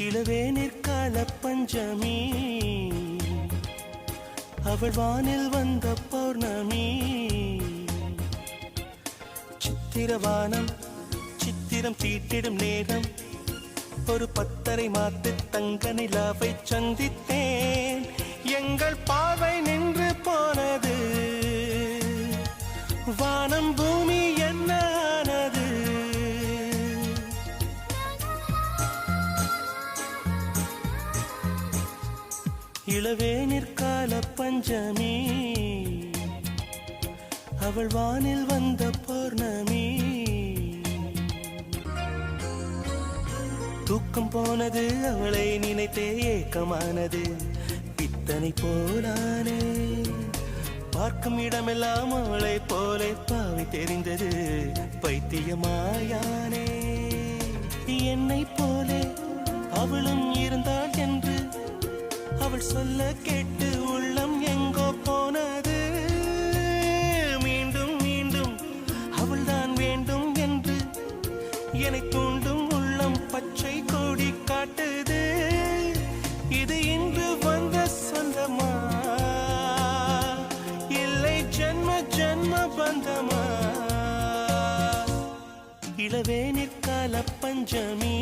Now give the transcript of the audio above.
இளவேனிற்கால பஞ்சமி அவள் வானில் வந்த பௌர்ணமி சித்திரவானம் சித்திரம் தீட்டிடும் நேரம் ஒரு 10:30 மாத்து தங்க நிலாவை சந்தித்தேன் எங்கள் பாவை நின்று போனது வானம் பூமி என்ன ஆனது இளவேனிற்கால பஞ்சமி அவள் வானில் வந்த பௌர்ணமி தூக்கம் போனது அவளை நினைத்தே ஏக்கமானது பித்தனை போலானே பார்க்கும் இடமெல்லாம் அவளை போலே பாவை தெரிந்தது பைத்தியமாயானே என்னை போலே அவளும் இருந்தாள் என்று அவள் சொல்ல கேட்டு உள்ளம் எங்கோ போனது மீண்டும் மீண்டும் அவள்தான் வேண்டும் என்று என்னை தூண்டும் உள்ளம் பச்சை கொடி காட்டுது இது இன்று வந்த சொந்தமா இல்லை ஜன்ம ஜன்ம பந்தமா இளவேனிற்கால பஞ்சமி